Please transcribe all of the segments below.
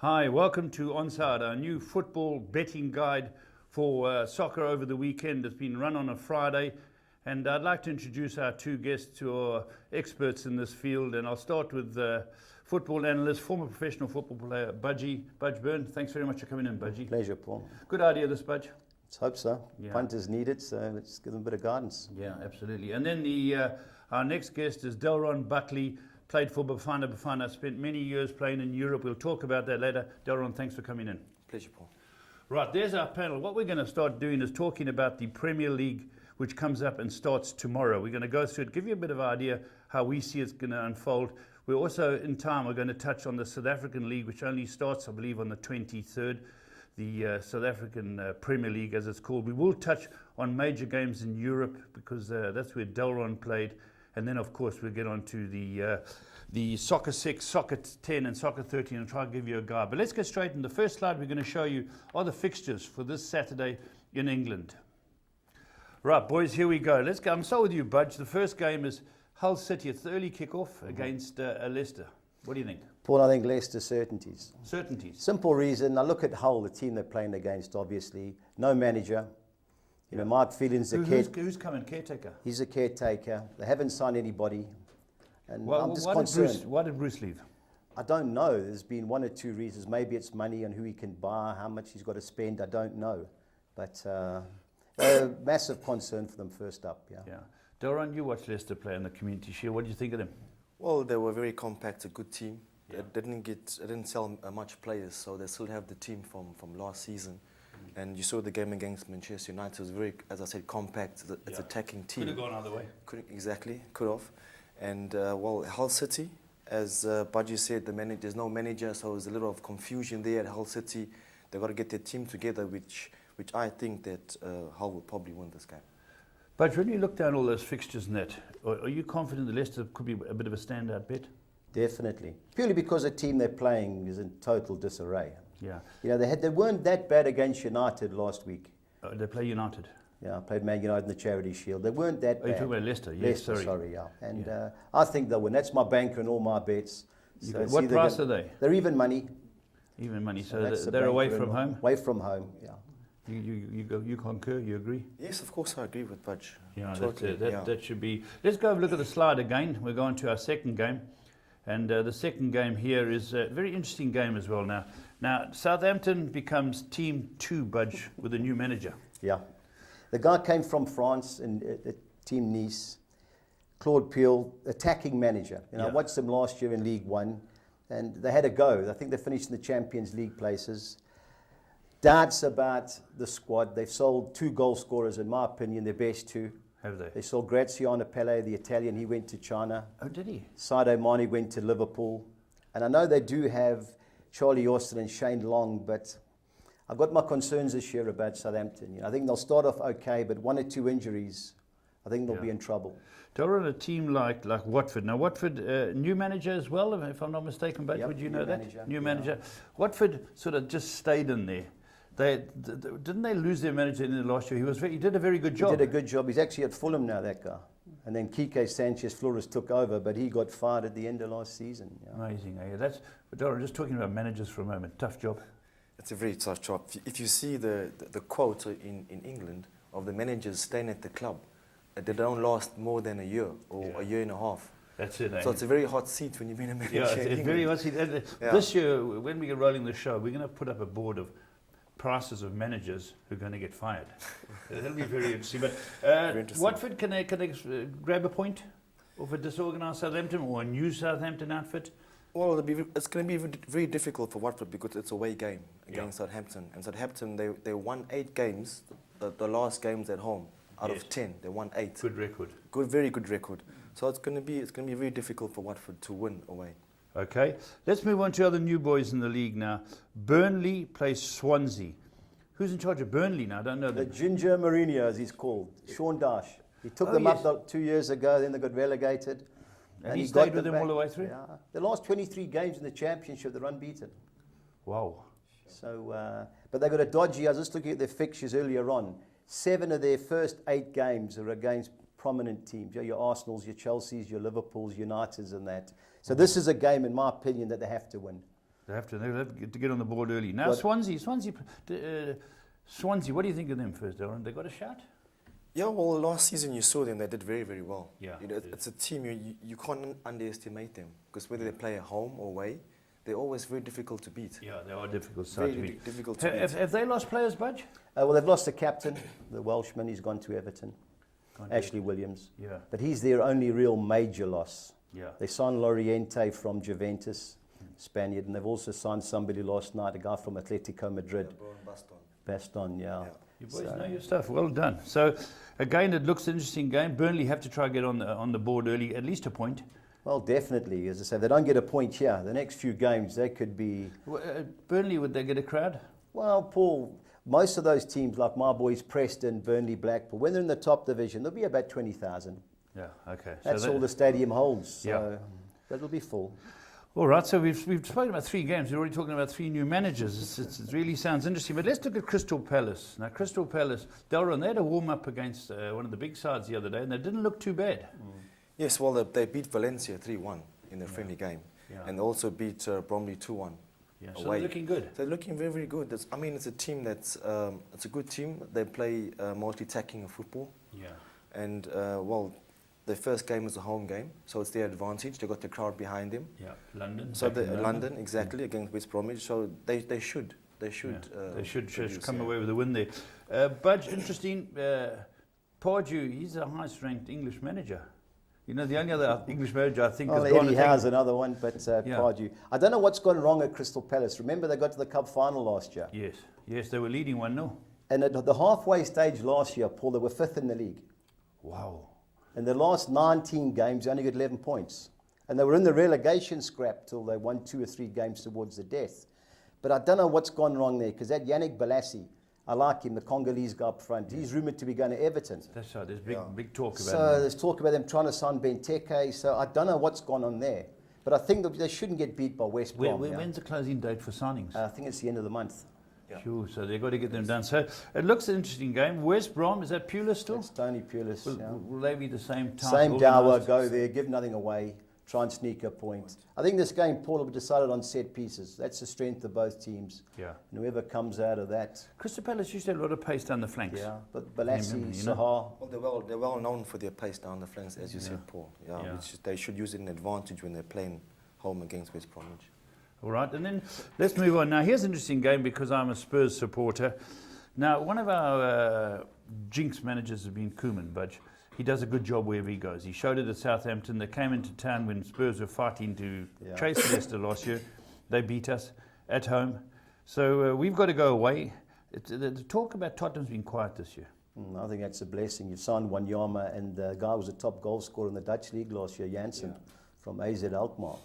Hi, welcome to Onside, our new football betting guide for soccer over the weekend. It's been run on a Friday, and I'd like to introduce our two guests who are experts in this field. And I'll start with football analyst, former professional football player, Budgie Byrne. Thanks very much for coming in, Budgie. Pleasure, Paul. Good idea, this, Budge. Let's hope so. Yeah. Punt is needed, so let's give them a bit of guidance. Yeah, absolutely. And then our next guest is Delron Buckley. Played for Bafana, spent many years playing in Europe. We'll talk about that later. Delron, thanks for coming in. Pleasure, Paul. Right, there's our panel. What we're going to start doing is talking about the Premier League, which comes up and starts tomorrow. We're going to go through it, give you a bit of idea how we see it's going to unfold. We're also, in time, we're going to touch on the South African League, which only starts, I believe, on the 23rd. The South African Premier League, as it's called. We will touch on major games in Europe because that's where Delron played. And then, of course, we'll get on to the Soccer 6, Soccer 10 and Soccer 13 and try to give you a guide. But let's get straight in. The first slide we're going to show you are the fixtures for this Saturday in England. Right, boys, here we go. Let's go. I'm so with you, Budge. The first game is Hull City. It's the early kick-off against Leicester. What do you think? Paul, I think Leicester certainties. Certainties. Simple reason. I look at Hull, the team they're playing against, obviously. No manager. You know, Mark Phelan's who's coming? Caretaker? He's a caretaker. They haven't signed anybody. And well, I'm just concerned. Why did Bruce leave? I don't know. There's been one or two reasons. Maybe it's money and who he can buy, how much he's got to spend. I don't know. But a massive concern for them first up. Yeah. Delron, you watched Leicester play in the Community Shield. What did you think of them? Well, they were very compact, a good team. Yeah. They didn't sell much players, so they still have the team from last season. And you saw the game against Manchester United. It was very, as I said, compact. It's attacking team. Could have gone either way. Could have. And well, Hull City, as Budgie said, there's no manager, so there's a little of confusion there at Hull City. They've got to get their team together, which I think that Hull will probably win this game. But when you look down all those fixtures in that, are you confident that Leicester could be a bit of a standout bet? Definitely. Purely because the team they're playing is in total disarray. Yeah. You know, they weren't that bad against United last week. They play United? Yeah, I played Man United in the Charity Shield. They weren't that bad. You're talking about Leicester? Yes, Leicester, sorry, yeah. And I think they'll win. That's my banker in all my bets. So what price are they? They're even money. Even money, so they're away from home? Away from home, yeah. You concur, you agree? Yes, of course I agree with Budge. Yeah, that should be. Let's go have a look at the slide again. We're going to our second game. And the second game here is a very interesting game as well now. Now, Southampton becomes Team 2, Budge, with a new manager. Yeah. The guy came from France, and Team Nice. Claude Puel, attacking manager. You know, I watched them last year in League One, and they had a go. I think they finished in the Champions League places. Doubts about the squad. They've sold 2 goal scorers, in my opinion, their best 2. Have they? They sold Graziano Pelle, the Italian. He went to China. Oh, did he? Sadio Mane went to Liverpool. And I know they do have Charlie Austin and Shane Long, but I've got my concerns this year about Southampton. You know, I think they'll start off okay, but 1 or 2 injuries, I think they'll be in trouble. They're on a team like Watford. Now, Watford, new manager as well, if I'm not mistaken, but would you know that? New manager. Watford sort of just stayed in there. Didn't they lose their manager in the last year? He did a very good job. He did a good job. He's actually at Fulham now, that guy. And then Quique Sanchez Flores took over, but he got fired at the end of last season. Yeah. Amazing. But Darren, just talking about managers for a moment. Tough job. It's a very tough job. If you see the quote in England of the managers staying at the club, they don't last more than a year or a year and a half. That's it. So it's a very hot seat when you've been a manager. Yeah, it's a very hot seat. This year, when we get rolling the show, we're going to put up a board of prices of managers who are going to get fired. That'll be very interesting. But Watford, can they grab a point of a disorganised Southampton or a new Southampton outfit? Well, it's going to be very difficult for Watford because it's a away game against Southampton. And Southampton, they won 8 games, the last games at home. Out of 10, they won 8. Good record. Very good record. So it's going to be very difficult for Watford to win away. Okay, let's move on to other new boys in the league now. Burnley plays Swansea. Who's in charge of Burnley now? I don't know. The Ginger Mourinho, as he's called, Sean Dyche. He took them up 2 years ago, then they got relegated. And he stayed with them all the way through? Yeah. The last 23 games in the Championship, they're unbeaten. Wow. So, but they got a dodgy, I was just looking at their fixtures earlier on. 7 of their first 8 games are against prominent teams. Your Arsenals, your Chelseas, your Liverpools, Uniteds and that. So this is a game, in my opinion, that they have to win. They'll have to get on the board early. Now, But- Swansea, what do you think of them first, Darren? They got a shot? Yeah, well, last season you saw them, they did very, very well. Yeah, You know, they did. it's a team, you can't underestimate them, because whether they play at home or away, they're always very difficult to beat. Yeah, they are difficult side to Very beat. difficult to Have, beat. have they lost players, Budge? Well, they've lost the captain, the Welshman. He's gone to Everton, Gone to- Ashley Williams. Yeah, But he's their only real major loss. yeah. They signed Loriente from Juventus, Spaniard, and they've also signed somebody last night, a guy from Atletico Madrid, Baston, yeah. You boys So- know your stuff. Well done. So, again, it looks an interesting game. Burnley have to try to get on the board early, at least a point. Well, definitely. As I say, if they don't get a point here, the next few games, they could be... Burnley, would they get a crowd? Well, Paul, most of those teams, like my boys, Preston, Burnley, Blackpool, when they're in the top division, there'll be about 20,000. Yeah, okay. That's so all the stadium holds. Yeah. So that'll be full. All right, so we've spoken about 3 games. We're already talking about 3 new managers. It really sounds interesting. But let's look at Crystal Palace. Now, Crystal Palace, Delron, they had a warm-up against one of the big sides the other day, and they didn't look too bad. Yes, well, they beat Valencia 3-1 in their friendly game, Yeah. and also beat Bromley 2-1. Yeah, so away. they're looking good. They're looking very, very good. It's a team that's it's a good team. They play mostly attacking football, Yeah. and well, their first game was a home game, so it's their advantage. They got the crowd behind them. Yeah, London. So back in London exactly against West Bromwich. So they should They should produce, come yeah. away with a win there. Budge, interesting. Pardew, he's the highest ranked English manager. You know, the only other English manager I think Well, has gone Eddie and Howe's taken... another one, but Yeah. Pardew. I don't know what's gone wrong at Crystal Palace. Remember, they got to the Cup final last year. Yes, they were leading 1-0. And at the halfway stage last year, Paul, they were 5th in the league. Wow. In the last 19 games, they only got 11 points. And they were in the relegation scrap till they won 2 or 3 games towards the death. But I don't know what's gone wrong there, because that Yannick Balassi, I like him, the Congolese guy up front. He's rumoured to be going to Everton. That's right, there's Yeah. big talk about So him. there's talk about them trying to sign Benteke. So I don't know what's gone on there. But I think that they shouldn't get beat by West Brom. yeah. When's the closing date for signings? I think it's the end of the month. Yeah. Sure, so they've got to get them done. So it looks an interesting game. West Brom, is that Pulis still? It's Tony Pulis. Will, yeah. will they be the same time? Same Dower, go there, give nothing away, try and sneak a point. I think this game, Paul, will be decided on set pieces. That's the strength of both teams. Yeah. And whoever comes out of that, Crystal Palace used to have a lot of pace down the flanks. yeah. But Balassi, Remember, you know. Sahar, Well, they're well known for their pace down the flanks, as you Yeah. said, Paul. Yeah, Yeah. Which they should use it in advantage when they're playing home against West Bromwich. All right, and then let's move on. Now, here's an interesting game because I'm a Spurs supporter. Now, one of our jinx managers has been Koeman, Budge. He does a good job wherever he goes. He showed it at Southampton. They came into town when Spurs were fighting to Yeah. chase Leicester last year. They beat us at home. So we've got to go away. The talk about Tottenham's been quiet this year. I think that's a blessing. You signed Wanyama, and the guy was a top goal scorer in the Dutch league last year, Janssen, from AZ Alkmaar.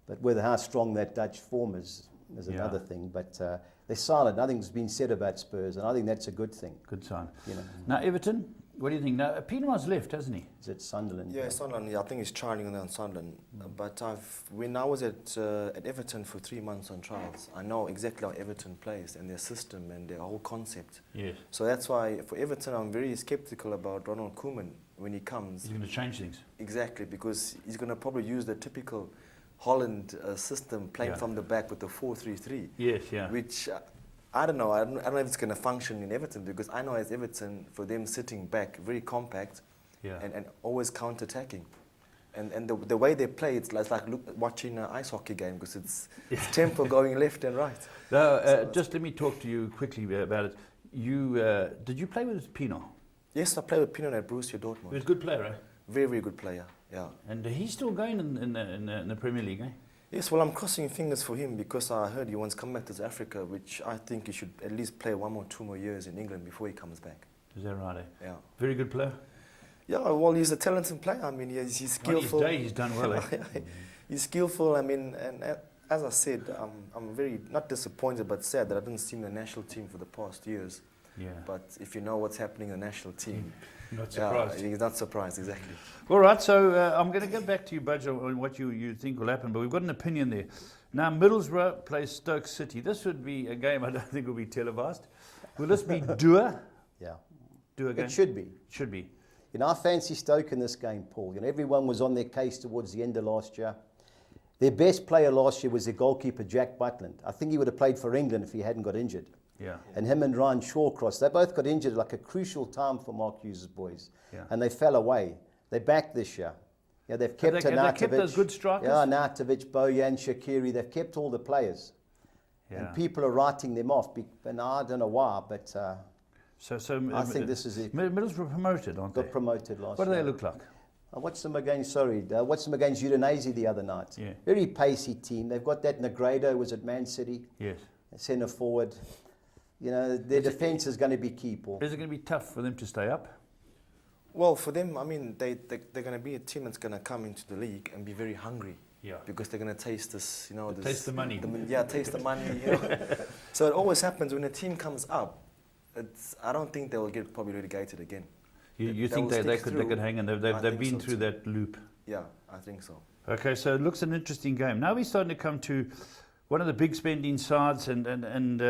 But whether how strong that Dutch form is Yeah. another thing. But they're silent. Nothing's been said about Spurs, and I think that's a good thing. Good sign. You know, Now, Everton, what do you think? Now, Pino's left, hasn't he? is it Sunderland? Yeah, Sunderland. Yeah, I think he's trialing on Sunderland. But when I was at Everton for 3 months on trials, I know exactly how Everton plays and their system and their whole concept. Yes. So that's why for Everton, I'm very skeptical about Ronald Koeman when he comes. He's going to change things. Exactly, because he's going to probably use the typical Holland system, playing Yeah. from the back with the 4-3-3. Yes, yeah. Which I don't know. I don't know if it's going to function in Everton, because I know as Everton, for them sitting back, very compact, Yeah. and always counter-attacking. And the way they play, it's like watching an ice hockey game, because it's tempo going left and right. Now, just let me talk to you quickly about it. Did you play with Pino? Yes, I played with Pino at Borussia He was Dortmund. a good player, eh? Very, very good player, yeah. And he's still going in the Premier League, eh? Yes, well, I'm crossing fingers for him, because I heard he wants to come back to South Africa, which I think he should at least play 1 or 2 more years in England before he comes back. Is that right, eh? Yeah. Very good player. Yeah, well, he's a talented player. I mean, he's skillful. On his day, he's done well, eh? He's skillful. I mean, and as I said, I'm very, not disappointed, but sad that I didn't see him in the national team for the past years. Yeah. But if you know what's happening in the national team, Not surprised. yeah, he's not surprised, exactly. All right, so I'm going to get back to you, Budge, on what you think will happen, but we've got an opinion there. Now, Middlesbrough plays Stoke City. This would be a game I don't think will be televised. Will this be Dua? Yeah. Dua game? It should be. Should be. You know, I fancy Stoke in this game, Paul. You know, everyone was on their case towards the end of last year. Their best player last year was their goalkeeper, Jack Butland. I think he would have played for England if he hadn't got injured. Yeah. And him and Ryan Shawcross, they both got injured at like a crucial time for Mark Hughes' boys. Yeah. And they fell away. They're back this year. Yeah, they've kept Have they kept those good strikers? Yeah, Arnautovic, Bojan, Shaqiri. They've kept all the players. Yeah. And people are writing them off. And I don't know why, but So I think this is it. Middlesbrough were promoted, aren't they? Got promoted last What do year. they look like? I watched them against Udinese the other night. Yeah. Very pacey team. They've got that Negredo, was at Man City, Yes. centre forward. You know, their defence is going to be key, Paul. Is it going to be tough for them to stay up? Well, for them, I mean, they're going to be a team that's going to come into the league and be very hungry. Yeah. Because they're going to taste this, you know. This, Taste the money. Taste the money, you know. So it always happens when a team comes up, I don't think they will get probably relegated again. You think will they stick could through. hang in? I They've think been so through too. that loop. Yeah, I think so. Okay, so it looks an interesting game. Now we're starting to come to one of the big spending sides, and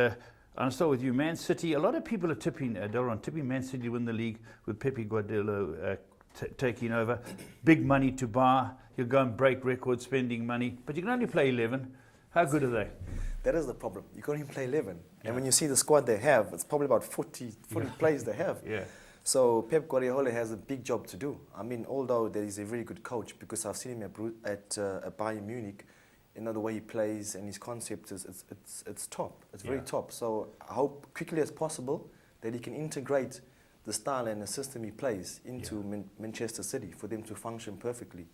I'll start with you, Man City. A lot of people are tipping Man City to win the league with Pepe Guardiola taking over. Big money to buy. He'll go and break records spending money, but you can only play 11. How good are they? That is the problem. You can't even play 11. And when you see the squad they have, it's probably about 40 players they have. Yeah. So Pep Guardiola has a big job to do. I mean, although there is a very good coach, because I've seen him at Bayern Munich, you know, the way he plays and his concept it's top. It's very top. So I hope quickly as possible that he can integrate the style and the system he plays into Manchester City for them to function perfectly.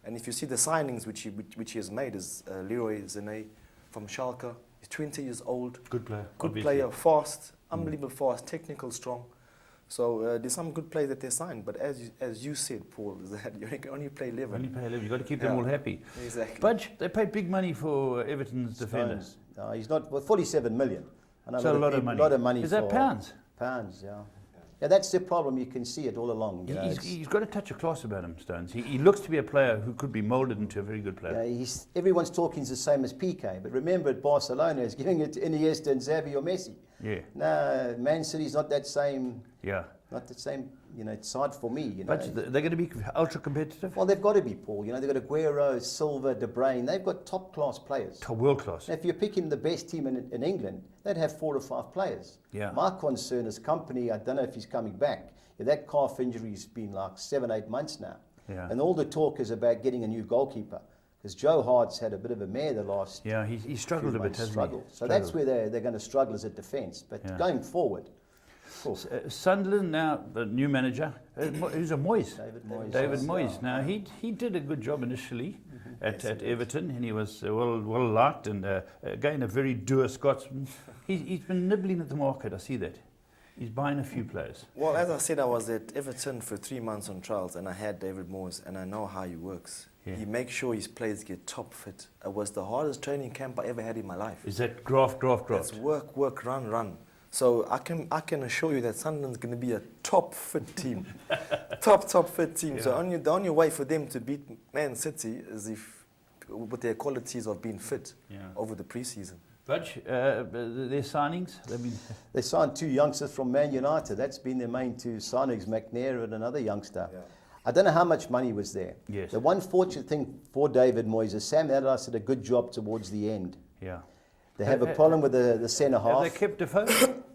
And if you see the signings which he has made, is Leroy Sané from Schalke. He's 20 years old. Good player. Good obviously. player, fast, unbelievable fast, technical, strong. So there's some good players that they signed, but as you said, Paul, is that you can only play 11. Only play 11. You've got to keep them all happy. Exactly. Budge, they paid big money for Everton's defender. Stones. No, he's not. Well, 47 million. I know So a lot of money. A lot of money. Is that for pounds? Pounds, yeah. Yeah, that's the problem. You can see it all along. You know, He's got a touch of class about him, Stones. He looks to be a player who could be moulded into a very good player. yeah, everyone's talking the same as PK, but remember at Barcelona, he's giving it to Iniesta and Xavi or Messi. Yeah. No, Man City's not that same. Yeah. Not the same, you know, side for me. You know. But they're going to be ultra competitive. Well, they've got to be, Paul. You know, they've got Aguero, Silva, De Bruyne. They've got top class players. World class. Now, if you're picking the best team in England, they'd have 4 or 5 players. Yeah. My concern is company. I don't know if he's coming back. Yeah, that calf injury's been like 7-8 months now. Yeah. And all the talk is about getting a new goalkeeper. Because Joe Hart's had a bit of a mare the last Yeah, he struggled a bit, hasn't struggled. he? So that's where they're going to struggle as a defence. But Yeah. going forward, of course, Sunderland now, the new manager, who's a Moyes. David Moyes. Moyes. Now he did a good job initially at Everton, and he was well liked, and again a very dour Scotsman. He's been nibbling at the market. I see that. He's buying a few players. Well, as I said, I was at Everton for 3 months on trials, and I had David Moyes, and I know how he works. Yeah. He makes sure his players get top fit. It was the hardest training camp I ever had in my life. Is that graft? It's work, run. So I can assure you that Sunderland's going to be a top fit team, top fit team. Yeah. So the only way for them to beat Man City is if with their qualities of being fit over the preseason. Budge, their signings. They signed 2 youngsters from Man United. That's been their main 2 signings, McNair and another youngster. Yeah. I don't know how much money was there. Yes. The one fortunate thing for David Moyes is Sam Allardyce did a good job towards the end. Yeah. They have a problem with the centre half. Have they kept Defoe?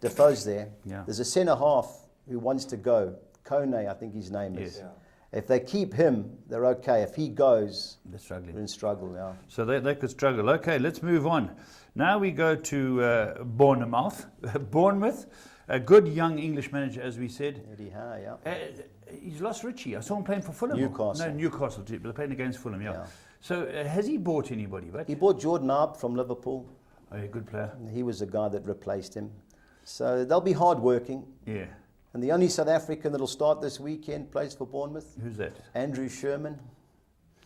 Defoe's there. Yeah. There's a centre half who wants to go. Kone, I think his name is. Yes. Yeah. If they keep him, they're okay. If he goes, They're struggling. they're in struggle now. So they could struggle. Okay, let's move on. Now we go to Bournemouth. Bournemouth, a good young English manager, as we said. Eddie Howe, yeah. He's lost Richie. I saw him playing for Fulham. Newcastle. No, Newcastle too, but they're playing against Fulham, yeah. So has he bought anybody? But He bought Jordan Arp from Liverpool. oh, yeah, good player. He was the guy that replaced him. So they'll be hard-working. Yeah. And the only South African that'll start this weekend plays for Bournemouth, Who's that? Andrew Sherman.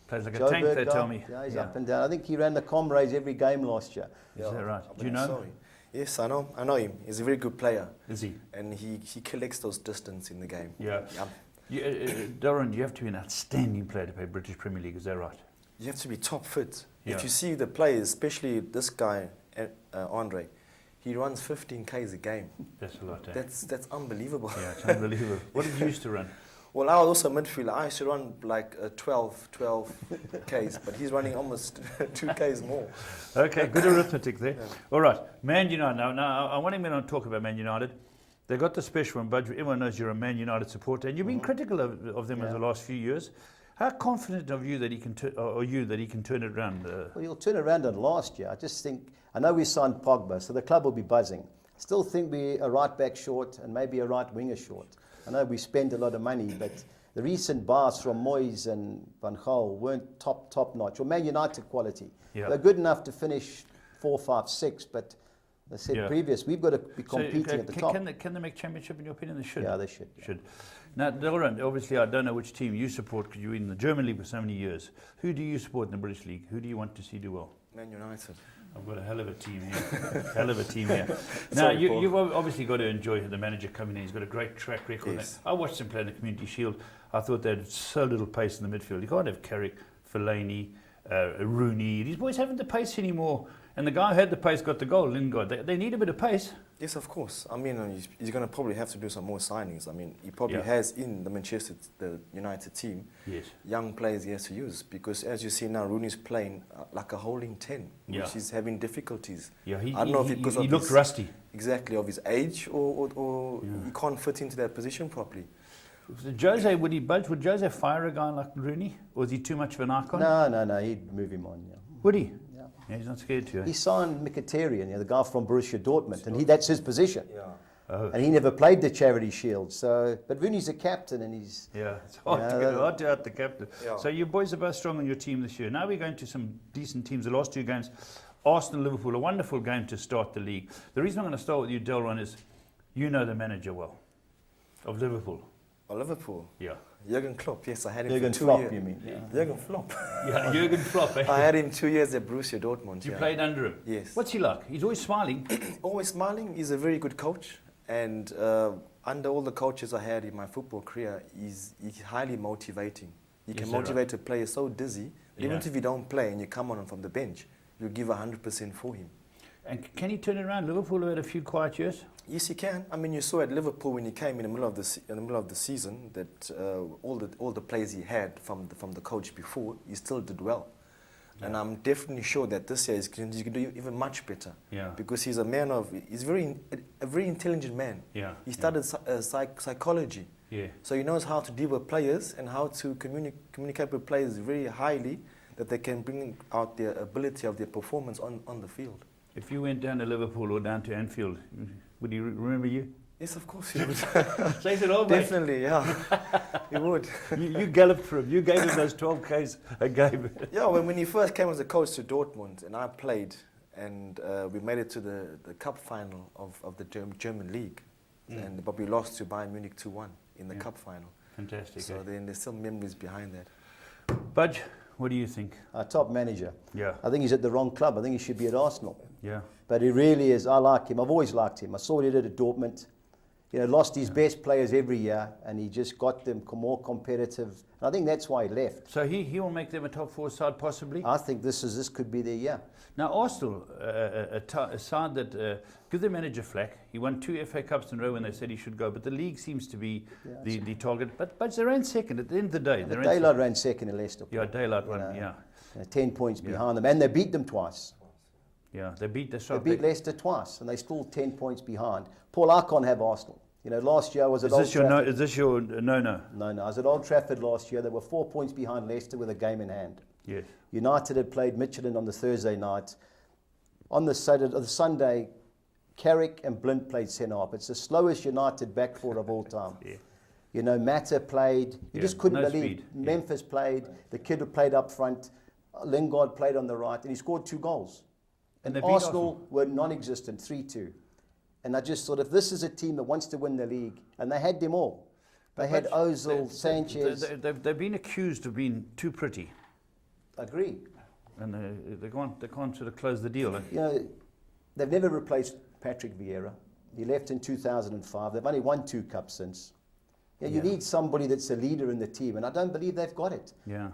Plays like a tank, they Joburg tell guy. me. Yeah, he's up and down. I think he ran the Comrades every game last year. Is that right? I Do you believe know? so. Yes, I know him. He's a very good player. Is he? And he collects those distance in the game. Yeah. Darren, you have to be an outstanding player to play British Premier League. Is that right? You have to be top fit. Yeah. If you see the players, especially this guy, Andre, he runs 15 Ks a game. That's a lot. Eh? That's unbelievable. Yeah, it's unbelievable. What did you used to run? Well, I was also midfielder. I used to run like 12 Ks, but he's running almost 2 Ks more. Okay, good arithmetic there. All right, Man United. Now I want him to talk about Man United. They got the special one, but everyone knows you're a Man United supporter, and you've been critical of them in the last few years. How confident are you that he can turn it around? Well, he'll turn it around on last year. I just think, I know we signed Pogba, so the club will be buzzing. Still think we're a right back short and maybe a right winger short. I know we spend a lot of money, but the recent bars from Moyes and Van Gaal weren't top notch, or Man United quality. Yeah. They're good enough to finish 4, 5, 6, but I said previous, we've got to be competing at the top. Can they make championship in your opinion? They should. Yeah, they should. Should. Now, Doran, obviously I don't know which team you support because you're in the German League for so many years. Who do you support in the British League? Who do you want to see do well? Man United. I've got a hell of a team here. Now, you've obviously got to enjoy the manager coming in. He's got a great track record. Yes. I watched him play in the Community Shield. I thought they had so little pace in the midfield. You can't have Carrick, Fellaini, Rooney. These boys haven't the pace anymore. And the guy who had the pace got the goal, Lingard. They need a bit of pace. Yes, of course. I mean, he's going to probably have to do some more signings. I mean, he probably has in the United team, young players he has to use. Because as you see now, Rooney's playing like a holding 10, which is having difficulties. Yeah, I don't know if because he looked rusty. Exactly, of his age or he can't fit into that position properly. So Jose, would he budge? Would Jose fire a guy like Rooney? Or is he too much of an icon? No, he'd move him on, yeah. Would he? Yeah, he's not scared to. He signed Mkhitaryan, the guy from Borussia Dortmund, and that's his position. Yeah. Oh. And he never played the Charity Shield. So, but Rooney's a captain, and he's it's hard to out the captain. Yeah. So you boys are both strong on your team this year. Now we're going to some decent teams. The last 2 games, Arsenal, Liverpool, a wonderful game to start the league. The reason I'm going to start with you, Delron, is you know the manager well of Liverpool. Oh, Liverpool. Yeah. Jurgen Klopp. Yes, I had him Jurgen for 2 Klopp, years. you mean? Yeah. Jurgen Klopp. Yeah, Jurgen Klopp. I had him 2 years at Borussia Dortmund. You played under him. Yes. What's he like? He's always smiling. Always smiling. He's a very good coach, and under all the coaches I had in my football career, he's highly motivating. He can motivate a player so dizzy, even if you don't play and you come on from the bench, you give 100% for him. And can he turn it around? Liverpool had a few quiet years. Yes, he can. I mean, you saw at Liverpool when he came in the middle of the season that all the players he had from the coach before, he still did well. Yeah. And I'm definitely sure that this year he's going to do even much better. Yeah. Because he's a very intelligent man. Yeah. He studied psychology. Yeah. So he knows how to deal with players and how to communicate with players very highly, that they can bring out their ability of their performance on the field. If you went down to Liverpool or down to Anfield, would he remember you? Yes, of course he would. Says it all, definitely, yeah. He would. You galloped for him. You gave him those 12 Ks a game. Yeah, when he first came as a coach to Dortmund, and I played, and we made it to the cup final of the German league, but we lost to Bayern Munich 2-1 in the cup final. Fantastic. So then there's still memories behind that. Budge, what do you think? Our top manager. Yeah. I think he's at the wrong club. I think he should be at Arsenal. Yeah. But he really is. I like him. I've always liked him. I saw what he did at Dortmund. Lost his best players every year, and he just got them more competitive. And I think that's why he left. So he will make them a top 4 side possibly? I think this could be their year. Now Arsenal, a side that give the manager flack. He won 2 FA Cups in a row when they said he should go, but the league seems to be the target. But they ran second at the end of the day. Daylight ran second in Leicester. Yeah, Daylight won, 10 points behind them, and they beat them twice. Yeah, they beat Leicester twice, and they still 10 points behind. Paul, I can't have Arsenal. Last year I was at Old Trafford. Is this your no-no? No. I was at Old Trafford last year. They were 4 points behind Leicester with a game in hand. Yes. United had played Michelin on the Thursday night. On the Sunday, Carrick and Blind played centre-half. It's the slowest United back four of all time. Mata played. You just couldn't believe. Speed. Memphis played. The kid who played up front. Lingard played on the right, and he scored 2 goals. And Arsenal were non-existent, 3-2. And I just thought, if this is a team that wants to win the league, and they had them all. They had Ozil, Sanchez. They've been accused of being too pretty. Agree. And they can't sort of close the deal. They've never replaced Patrick Vieira. He left in 2005. They've only won 2 cups since. You need somebody that's a leader in the team, and I don't believe they've got it. Yeah.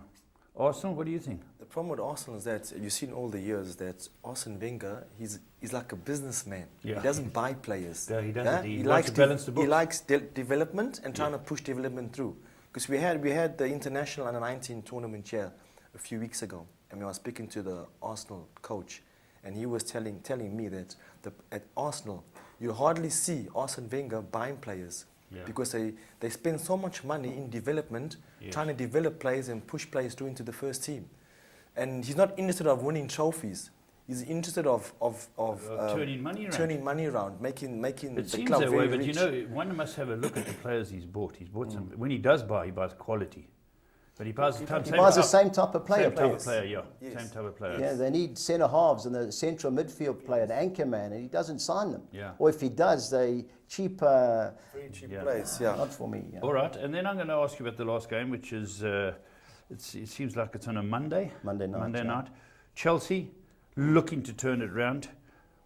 Arsenal, what do you think? The problem with Arsenal is that you've seen all the years that Arsene Wenger, he's like a businessman. Yeah. He doesn't buy players. Yeah, he doesn't. He likes to balance the books. He likes development and trying to push development through. Because we had the international under-19 tournament here a few weeks ago, and we were speaking to the Arsenal coach, and he was telling me that at Arsenal you hardly see Arsene Wenger buying players because they spend so much money in development, trying to develop players and push players through into the first team, and he's not interested of winning trophies. He's interested of turning money around. Turning money around, making It the seems club that very way, but rich. you know, one must have a look at the players he's bought. He's bought some. When he does buy, he buys quality. But he buys the same type of player. Same type of Paul. player, yeah. Yes. Same type of player. Yeah, they need centre halves and the central midfield player, an anchor man, and he doesn't sign them. Yeah. Or if he does, they cheaper. Very cheap Yeah. players, yeah. Not for me. Yeah. All right, and then I'm going to ask you about the last game, which is, it seems like it's on a Monday. Monday night, Monday yeah. night. Chelsea looking to turn it round.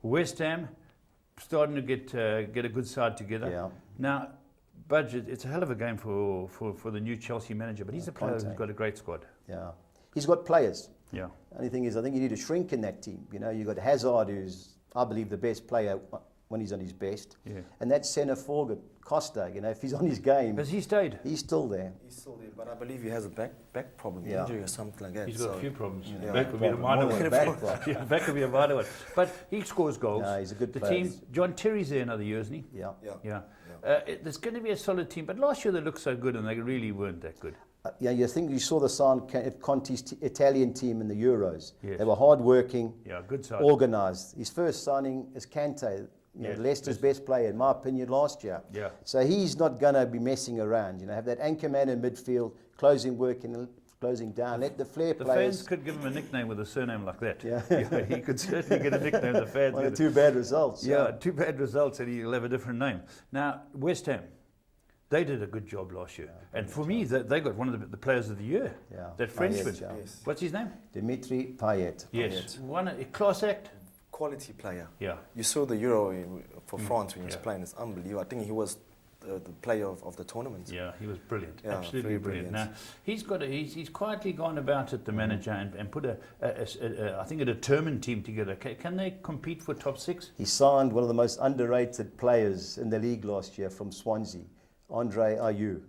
West Ham starting to get a good side together. Yeah. Now, Budge, it's a hell of a game for the new Chelsea manager, but he's a player Conte. who's got a great squad. Yeah. He's got players. Yeah. Only thing is, I think you need to shrink in that team. You know, you've got Hazard, who's, I believe, the best player when he's on his best. Yeah. And that centre forward, Costa, you know, if he's on his game, Has he stayed? he's still there. He's still there, but I believe he has a back problem, Yeah. injury or something like that. He's got so a few problems. Yeah. Back would be the Problem. minor More one. than a back problem. Yeah, back would be a minor one. But he scores goals. No, he's a good The player. team, John Terry's there another year, isn't he? Yeah. Yeah. Yeah. There's going to be a solid team, but last year they looked so good and they really weren't that good. Yeah, you think you saw the sign of Conte's Italian team in the Euros. Yes. They were hard-working, Yeah, good side. organised. His first signing is Kante, Yes. Leicester's best player, in my opinion, last year. Yeah. So he's not going to be messing around. You know, have that anchor man in midfield, closing work and closing down. Let the flair The players. fans could give him a nickname with a surname like that. Yeah. He could certainly get a nickname. The fans. One or would. two bad results. Yeah, two bad results and he'll have a different name. Now, West Ham, they did a good job last year. And for me, they got one of the players of the year. Yeah. That Frenchman. Payet, yeah. Yes. What's his name? Dimitri Payet. Yes. One a class act. Quality player. Yeah. You saw the Euro for France when he was Yeah. playing. It's unbelievable. I think he was the player of the tournament. Yeah, he was brilliant. Yeah, Absolutely very brilliant. brilliant. Now, he's quietly gone about it, the manager, and put I think a determined team together. Can they compete for top six? He signed one of the most underrated players in the league last year from Swansea, Andre Ayew.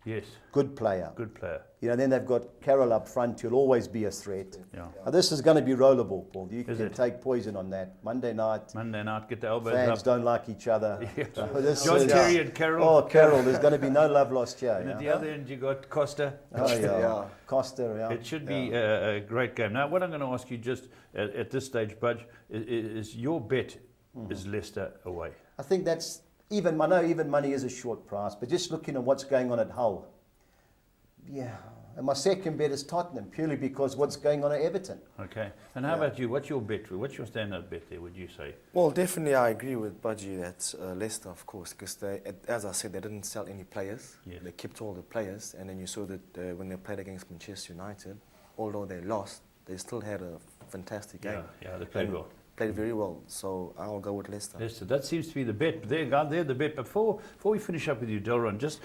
Yes. Good player. Good player. You know, then they've got Carroll up front, who'll always be a threat. Yeah. Now, this is going to be rollerball, Paul. You Is can it? take poison on that. Monday night, Monday night, get the elbows fans up. don't like each other. Yeah. So this John is- Terry and Carroll. Oh, Carroll, there's going to be no love lost here. And at the yeah? other end, you got Costa. Oh, yeah. Yeah. Costa, yeah. It should be a great game. Now, what I'm going to ask you just at this stage, Budge, is your bet is Leicester away. I think that's, I know even money is a short price, but just looking at what's going on at Hull, yeah. And my second bet is Tottenham, purely because what's going on at Everton. Okay. And how about you? What's your bet? What's your standard bet there, would you say? Well, definitely I agree with Budgie that Leicester, of course, because as I said, they didn't sell any players. Yes. They kept all the players, and then you saw that when they played against Manchester United, although they lost, they still had a fantastic game. Yeah, they played And well. Played very well, so I'll go with Leicester. Leicester, that seems to be the bet. They're the bet. Before we finish up with you, Delron, just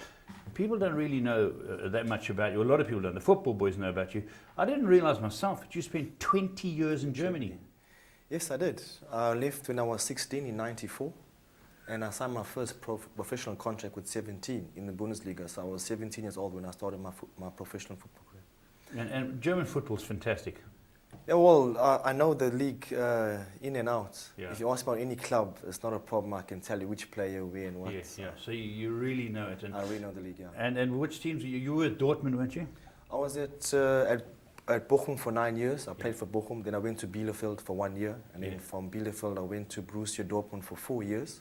people don't really know that much about you. A lot of people don't. The football boys know about you. I didn't realise myself that you spent 20 years in Germany. Yes, I did. I left when I was 16 in '94, and I signed my first professional contract with 17 in the Bundesliga. So I was 17 years old when I started my professional football career. And German football's fantastic. Yeah, well, I know the league in and out. Yeah. If you ask about any club, it's not a problem. I can tell you which player, where, and what. Yes, yeah. So you really know it. And I really know the league, yeah. and which teams? You were at Dortmund, weren't you? I was at Bochum for 9 years. I played for Bochum. Then I went to Bielefeld for 1 year. And then from Bielefeld, I went to Borussia Dortmund for 4 years.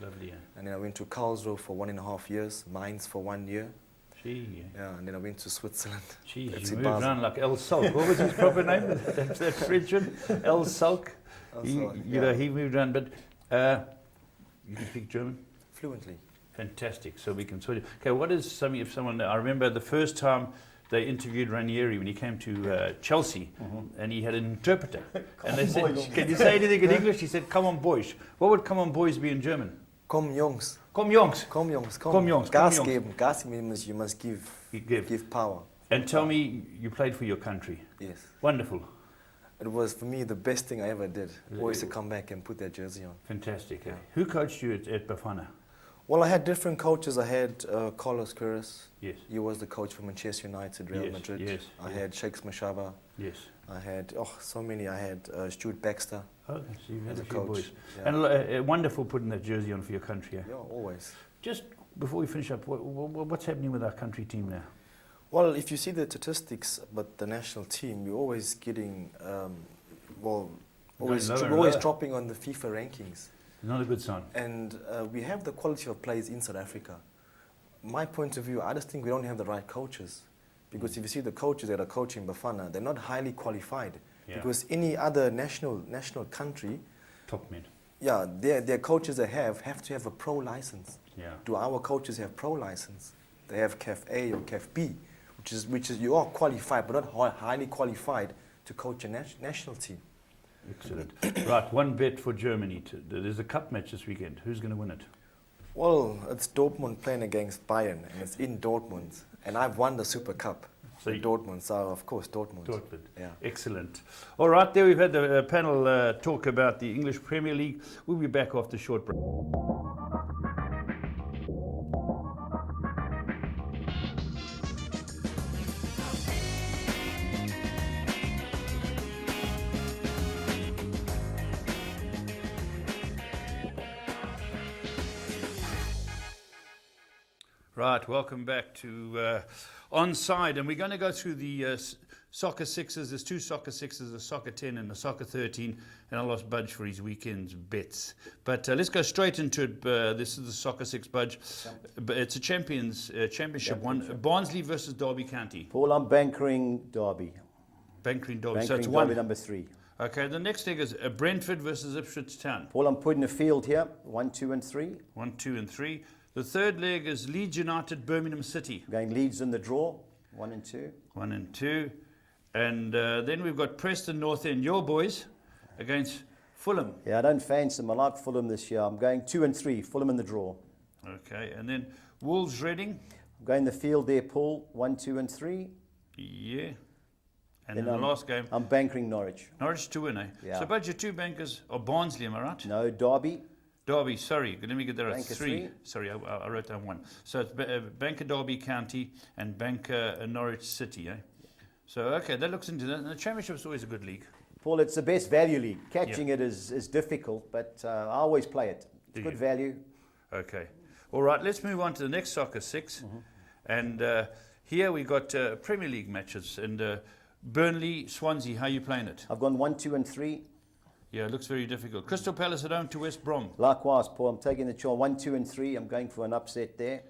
Lovely, yeah. And then I went to Karlsruhe for 1.5 years, Mainz for 1 year. Gee, Yeah, and then I went to Switzerland. Gee, FC you moved Basel. around like El Sulk. What was his proper name? that Frenchman? El Sulk. He moved around. But you can speak German? Fluently. Fantastic. So we can sort of... Okay, what is someone... I remember the first time they interviewed Ranieri when he came to Chelsea, and he had an interpreter. And they said, can you say anything in English? He said, come on, boys. What would come on, boys be in German? Komm, Jungs. Komm, Jungs. Komm, Jungs. Komm, Komm, Jungs. Gas Komm, Jungs. geben. Gas means you must give power. And tell me, you played for your country. Yes. Wonderful. It was, for me, the best thing I ever did. Always to come back and put that jersey on. Fantastic. Eh? Who coached you at Bafana? Well, I had different coaches. I had Carlos Queiroz. Yes. He was the coach for Manchester United, Real Yes, Madrid. yes, I yes. had Shakes Mashaba. Yes. I had, so many. I had Stuart Baxter. Oh, so you've had As a a few coach, boys. yeah. And wonderful putting that jersey on for your country. Yeah, always. Just before we finish up, what's happening with our country team now? Well, if you see the statistics about the national team, you're always getting, always lower and lower. dropping on the FIFA rankings. Not a good sign. And we have the quality of players in South Africa. My point of view, I just think we don't have the right coaches. Because if you see the coaches that are coaching Bafana, they're not highly qualified. Yeah. Because any other national country, Top men. yeah, their coaches they have to have a pro license. Yeah. Do our coaches have pro license? They have CAF A or CAF B, which is you are qualified, but not highly qualified to coach a national team. Excellent. Right, one bet for Germany. There's a cup match this weekend. Who's going to win it? Well, it's Dortmund playing against Bayern, and it's in Dortmund. And I've won the Super Cup So for Dortmund, so of course Dortmund. Dortmund. Yeah. Excellent. All right, there we've had the panel talk about the English Premier League. We'll be back after a short break. Right, welcome back to Onside, and we're going to go through the soccer sixes. There's two soccer sixes, a soccer 10 and a soccer 13, and I lost Budge for his weekend's bets. But let's go straight into it. This is the soccer six, Budge. But it's a championship one. Barnsley versus Derby County. Paul, I'm bankering Derby. Bankering Derby. So Bankering it's Derby one. number 3. Okay, the next leg is Brentford versus Ipswich Town. Paul, I'm putting a field here. 1, 2, and 3. 1, 2, and 3. The third leg is Leeds United, Birmingham City. Going Leeds in the draw. 1 and 2. 1 and 2. And then we've got Preston North End, your boys, against Fulham. Yeah, I don't fancy them. I like Fulham this year. I'm going 2 and 3. Fulham in the draw. Okay, and then Wolves Reading. I'm going the field there, Paul. 1, 2, and 3. Yeah. And Then then the last game, I'm bankering Norwich. Norwich to win, eh? Yeah. So, but your two bankers are Barnsley, am I right? No, Derby. Derby, sorry, let me get that right. Banker 3. three. Sorry, I wrote down 1. So it's Banker Derby County and Banker Norwich City, eh? So, okay, that looks into that. And the Championship is always a good league. Paul, it's the best value league. Catching it is difficult, but I always play it. It's Do good you? value. Okay. All right, let's move on to the next soccer 6. And here we got Premier League matches. And Burnley, Swansea, how are you playing it? I've gone 1, 2, and 3. Yeah, it looks very difficult. Crystal Palace at home to West Brom. Likewise, Paul, I'm taking the chance. 1, 2, and 3. I'm going for an upset there.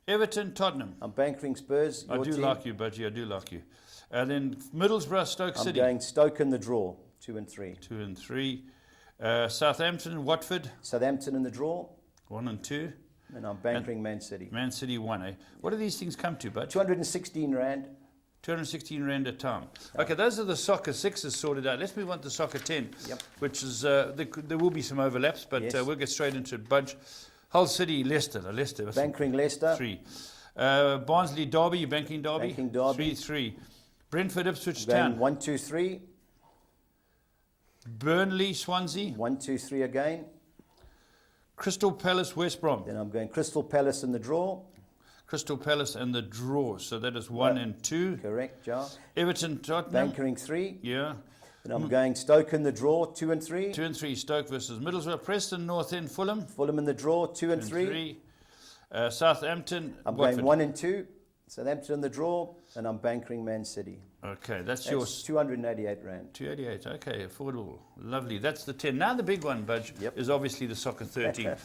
Everton, Tottenham. I'm bankering Spurs. I Your do team. like you, Budgie. I do like you. And then Middlesbrough, Stoke I'm City. going Stoke in the draw. 2 and 3. 2 and 3. Southampton, Watford. Southampton in the draw. 1 and 2. And I'm bankering Man City. Man City 1, eh? What do these things come to, Budge? 216 Rand. 216 Rand a time. Okay, those are the soccer 6s sorted out. Let's move on to soccer 10, Yep. which is, there will be some overlaps, but Yes. we'll get straight into it. Budge, Hull City, Leicester. Leicester. Bankering Leicester. 3. Barnsley, Derby, you banking Derby? Banking Derby. 3-3. Brentford, Ipswich Going Town. 1, 2, 3. Burnley, Swansea. 1, 2, 3 again. Crystal Palace, West Brom. Then I'm going Crystal Palace in the draw. Crystal Palace and the draw. So that is 1 and 2. Correct, Jar. Everton, Tottenham. Bankering 3. Yeah. Then I'm going Stoke in the draw. 2 and 3. 2 and 3. Stoke versus Middlesbrough. Preston, North End, Fulham. Fulham in the draw. 2 and 3. 3. Southampton, I'm Watford. going 1 and 2. Southampton in the draw. And I'm bankering Man City. Okay, that's That's yours. 288 Rand. 288. Okay, affordable. Lovely. That's the 10. Now the big one, Budge, Yep. is obviously the soccer 13.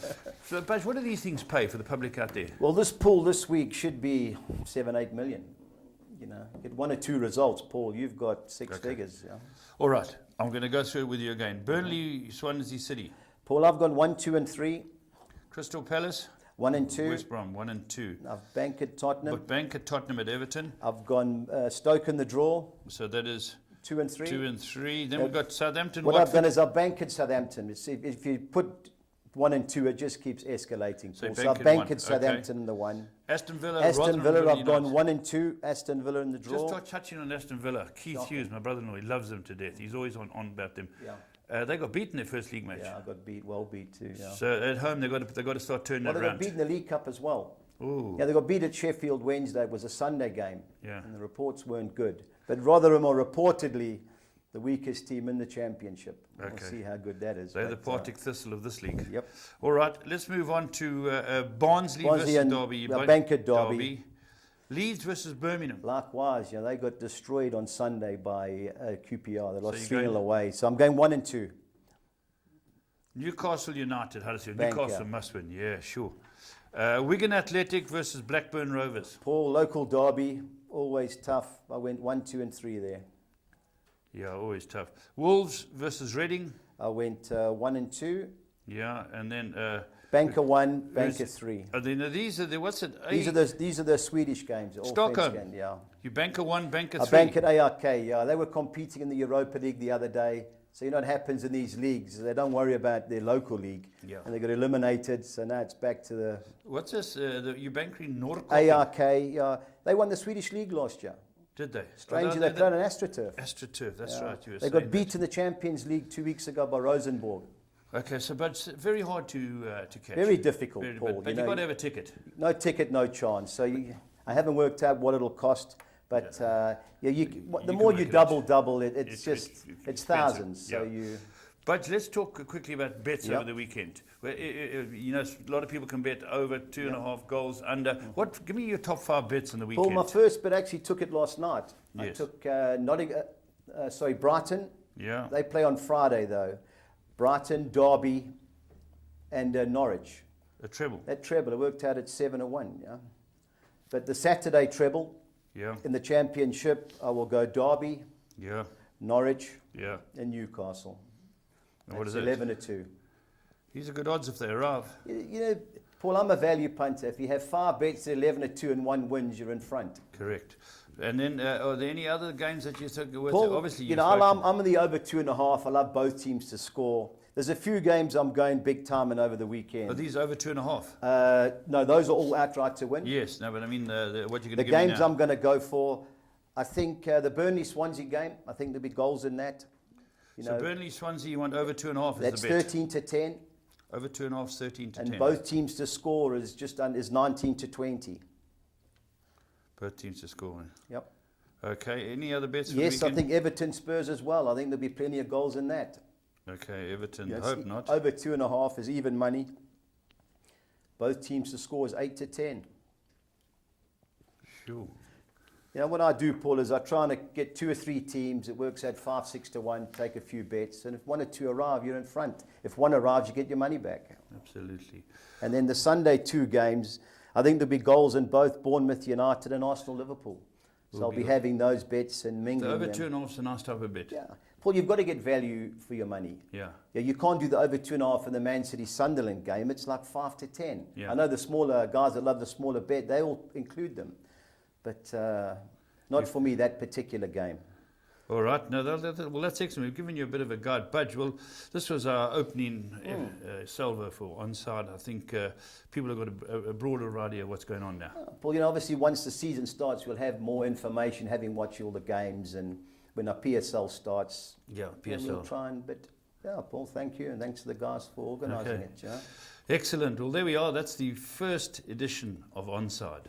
So, Budge, what do these things pay for the public out there? Well, this pool this week should be 7, 8 million. You know, get 1 or 2 results, Paul. You've got 6 figures. Yeah. All right, I'm going to go through it with you again. Burnley, Swansea City. Paul, I've gone 1, 2, and 3. Crystal Palace, 1 and 2. West Brom, 1 and 2. I've banked Tottenham. But bank at Tottenham at Everton. I've gone Stoke in the draw. So that is 2 and 3. 2 and 3. Then we've got Southampton, What I've Watford. done is I've banked Southampton. If you put 1 and 2, it just keeps escalating. So Paul. So bank I've in one. banked Southampton in the 1. Aston Villa, Aston Rotherham, Villa, really I've gone nice. 1 and 2. Aston Villa in the Just draw. start touching on Aston Villa. Keith Hughes, my brother-in-law, he loves them to death. He's always on about them. Yeah. They got beaten their first league match. Yeah, I got well beat too. Yeah. So at home, they've got to start turning Well, that they got around. beat in the League Cup as well. Ooh. Yeah, they got beat at Sheffield Wednesday. It was a Sunday game. Yeah. And the reports weren't good. But Rotherham are reportedly the weakest team in the championship. Okay. We'll see how good that is. They're the but, Partick Thistle of this league. Yep. All right, let's move on to Barnsley versus and Derby. Banker Derby. Leeds versus Birmingham. Likewise, they got destroyed on Sunday by QPR. They lost you're 3-0 going- away. So I'm going 1 and 2. Newcastle United, Huddersfield. Bank, Newcastle yeah. must win, yeah, sure. Wigan Athletic versus Blackburn Rovers. Paul, local derby, always tough. I went 1, 2, and 3 there. Yeah, always tough. Wolves versus Reading. I went 1 and 2. Yeah, and then Banker 1, Banker 3. these are the what's it? These are the Swedish games. all Stockholm. French games, yeah. You banker 1, banker 3. I bank at ARK. Yeah, they were competing in the Europa League the other day. So you know what happens in these leagues? They don't worry about their local league, Yeah. and they got eliminated. So now it's back to the What's this? You banking Norrköping? ARK. Yeah, they won the Swedish league last year. Did they? Strangely, they played on AstroTurf. AstroTurf, that's Yeah. right. You were They got saying beat in the Champions League 2 weeks ago by Rosenborg. that. Okay, so but it's very hard to catch. Very difficult, Very- Paul. But you got to have a ticket. No ticket, no chance. So I haven't worked out what it'll cost, but the you more can you work it out. double, it's It's it's expensive. thousands. So Yeah. But let's talk quickly about bets Yep. over the weekend. Well, a lot of people can bet over 2.5 goals under. What? Give me your top 5 bets on the Paul, weekend. my first bet actually took it last night. I Yes. took Brighton. Yeah. They play on Friday though. Brighton, Derby, and Norwich. A treble. That treble, it worked out at 7-1. Yeah. But the Saturday treble Yeah. in the championship, I will go Derby, Yeah. Norwich, Yeah. and Newcastle. And what That's is it? 11-2. These are good odds if they arrive. You know, Paul, I'm a value punter. If you have 5 bets at 11-2 and 1 wins, you're in front. Correct. And then, are there any other games that you think are worth? Paul, Obviously, I'm in the over 2.5. I love both teams to score. There's a few games I'm going big time in over the weekend. Are these over 2.5? No, those are all outright to win. Yes. No, but I mean, what you're going to The give me games now? I'm going to go for, I think the Burnley-Swansea game, I think there'll be goals in that. So Burnley, Swansea, you want over 2.5 that's is the bet. 13-10. Over 2.5, 13 to And 10. both teams to score is is 19-20. Both teams to score. Yep. Okay. Any other bets for Yes, the I weekend? think Everton Spurs as well. I think there'll be plenty of goals in that. Okay, Everton. Yeah, Hope not. Over 2.5 is even money. Both teams to score is 8-10. Sure. You know, what I do, Paul, is I try and get 2 or 3 teams. It works out 5-6 to 1, take a few bets. And if 1 or 2 arrive, you're in front. If 1 arrives, you get your money back. Absolutely. And then the Sunday 2 games, I think there'll be goals in both Bournemouth United and Arsenal Liverpool. So Will I'll be be good. having those bets and So mingling over them. 2.5 is a nice type of bet. Yeah. Paul, you've got to get value for your money. Yeah. Yeah, you can't do the over 2.5 in the Man City Sunderland game. It's like 5-10. Yeah. I know the smaller guys that love the smaller bet, they all include them. But not for me, that particular game. All right. No, well, that's excellent. We've given you a bit of a guide. Budge, well, this was our opening salvo for Onside. I think people have got a broader idea of what's going on now. Paul, you know, obviously once the season starts, we'll have more information, having watched all the games, and when our PSL starts, Yeah, then we'll PSL. try and. But yeah, Paul, thank you, and thanks to the guys for organising Okay. it. Yeah. Excellent. Well, there we are. That's the first edition of Onside.